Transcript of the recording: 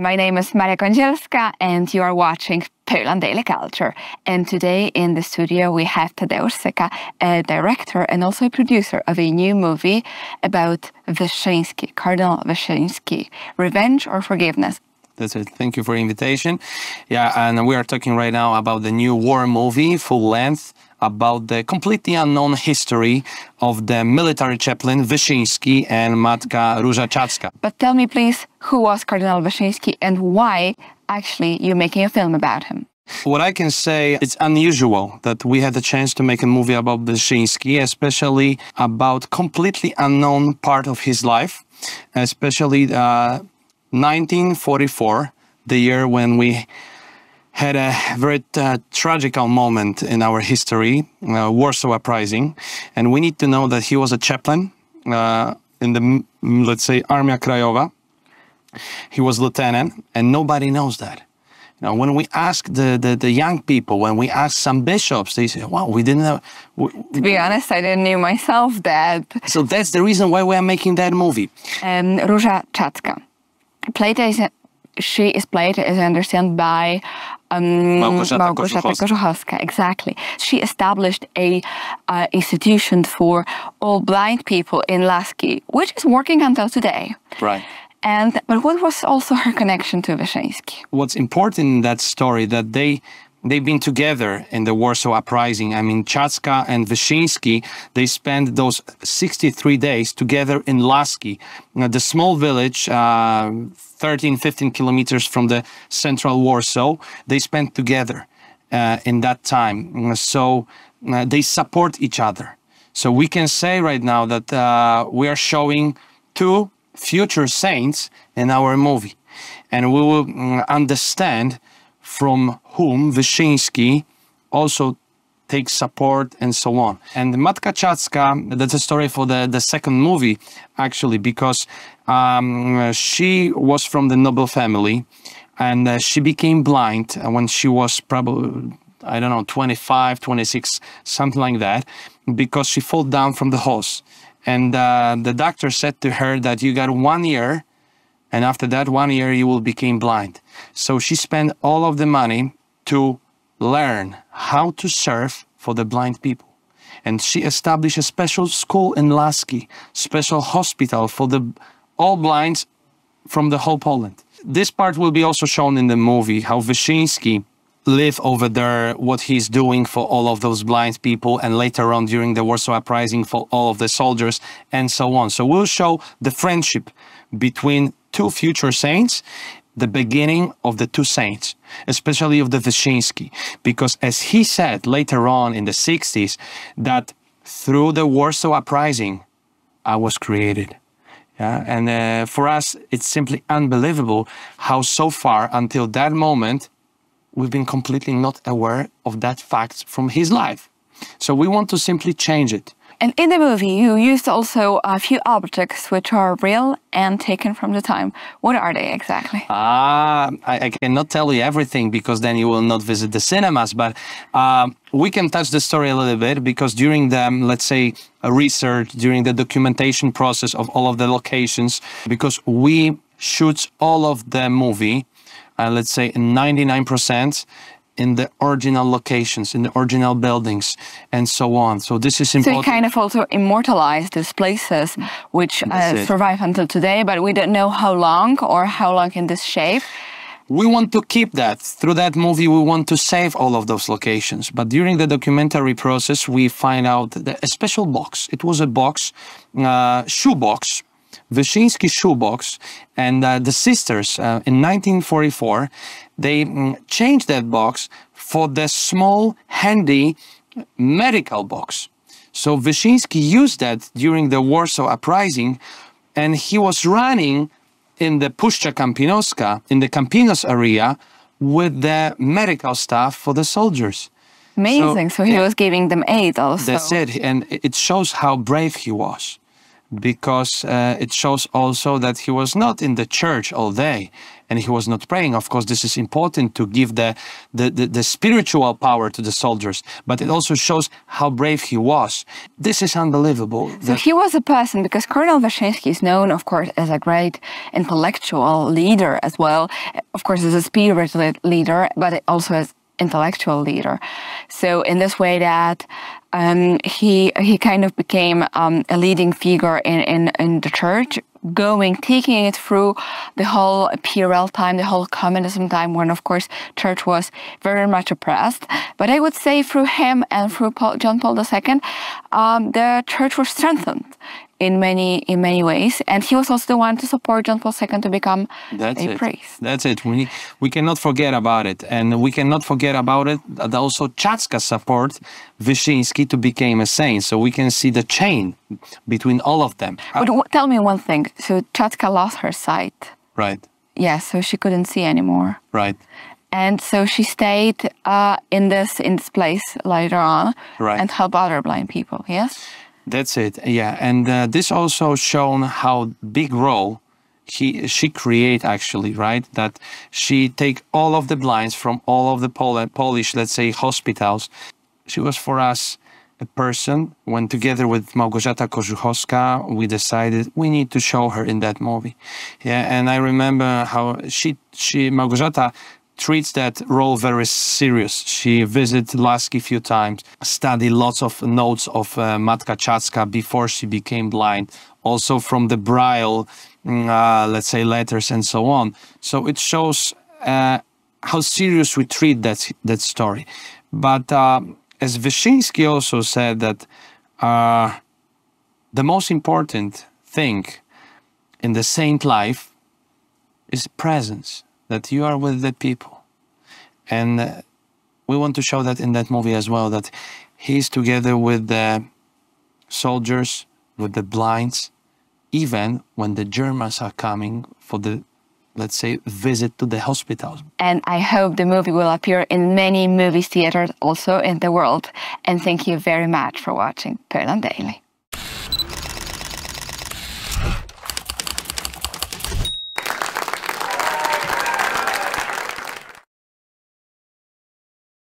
my name is Maria Kądzielska and you are watching Poland Daily Culture. And today in the studio we have Tadeusz Syka, a director and also a producer of a new movie about Wyszynski, Cardinal Wyszyński, Revenge or Forgiveness. That's it. Thank you for the invitation. Yeah, and we are talking right now about the new war movie, full length, about the completely unknown history of the military chaplain Wyszynski and Matka Róża. But tell me please, who was Cardinal Wyszyński and why actually you're making a film about him? What I can say, it's unusual that we had the chance to make a movie about Wyszynski, especially about completely unknown part of his life, especially 1944, the year when we had a very tragical moment in our history, Warsaw Uprising. And we need to know that he was a chaplain in the, let's say, Armia Krajowa. He was lieutenant, and nobody knows that. Now, when we ask the young people, when we ask some bishops, they say, wow, we didn't know. To be honest, I didn't know myself that. So that's the reason why we are making that movie. Róża she is played, as I understand, by Małgorzata Kożuchowska. Exactly. She established a institution for all blind people in Laski, which is working until today. Right. But what was also her connection to Wyszynski? What's important in that story that they've been together in the Warsaw Uprising. I mean, Czacka and Wyszynski, they spent those 63 days together in Laski, the small village, 13, 15 kilometers from the central Warsaw. They spent together in that time. So they support each other. So we can say right now that we are showing two future saints in our movie. And we will understand from whom Wyszynski also takes support and so on. And Matka Czacka, that's a story for the second movie, actually, because she was from the noble family and she became blind when she was probably, I don't know, 25, 26, something like that, because she fell down from the horse. And the doctor said to her that you got 1 year, and after that 1 year you will become blind. So she spent all of the money to learn how to serve for the blind people. And she established a special school in Laski, special hospital for all blinds from the whole Poland. This part will be also shown in the movie, how Wyszynski live over there, what he's doing for all of those blind people, and later on during the Warsaw Uprising for all of the soldiers and so on. So we'll show the friendship between two future saints, the beginning of the two saints, especially of the Wyszynski, because as he said later on in the 60s, that through the Warsaw Uprising, I was created. Yeah? And for us, it's simply unbelievable how so far until that moment, we've been completely not aware of that fact from his life. So we want to simply change it. And in the movie, you used also a few objects which are real and taken from the time. What are they exactly? I cannot tell you everything because then you will not visit the cinemas, but we can touch the story a little bit because during the, let's say, research, during the documentation process of all of the locations, because we shoot all of the movie, let's say 99%, in the original locations, in the original buildings, and so on. So this is important. So you kind of also immortalize these places which survive until today, but we don't know how long or how long in this shape. We want to keep that. Through that movie, we want to save all of those locations. But during the documentary process, we find out that a special box. It was a box, shoebox, Wyszynski shoebox, and the sisters in 1944, they changed that box for the small, handy medical box. So Wyszynski used that during the Warsaw Uprising, and he was running in the Puszcza Kampinoska, in the Kampinos area, with the medical stuff for the soldiers. Amazing. So he was giving them aid also. That's it. And it shows how brave he was, because it shows also that he was not in the church all day. and he was not praying. Of course, this is important to give the spiritual power to the soldiers, but it also shows how brave he was. This is unbelievable. So he was a person, because Cardinal Wyszyński is known, of course, as a great intellectual leader as well. Of course, as a spiritual leader, but also as intellectual leader. So in this way that he kind of became a leading figure in the church, taking it through the whole imperial time, the whole communism time, when of course church was very much oppressed. But I would say through him and through John Paul II, the church was strengthened in many ways, and he was also the one to support John Paul II to become a priest. That's it. We cannot forget about it, and we cannot forget about it that also Czacka support Wyszynski to become a saint. So we can see the chain between all of them. But tell me one thing. So Czacka lost her sight. Right. Yeah. So she couldn't see anymore. Right. And so she stayed in this place later on, right, and helped other blind people. Yes. That's it, yeah. And this also shown how big role she create actually, right? That she take all of the blinds from all of the Polish, let's say, hospitals. She was for us a person when together with Małgorzata Kożuchowska, we decided we need to show her in that movie. Yeah, and I remember how Małgorzata treats that role very serious. She visited Laski a few times, studied lots of notes of Matka Czacka before she became blind, also from the Braille, let's say, letters and so on. So it shows how serious we treat that story. But as Wyszynski also said, that the most important thing in the saint life is presence, that you are with the people. And we want to show that in that movie as well, that he's together with the soldiers, with the blinds, even when the Germans are coming for the, let's say, visit to the hospitals. And I hope the movie will appear in many movie theaters also in the world. And thank you very much for watching Poland Daily.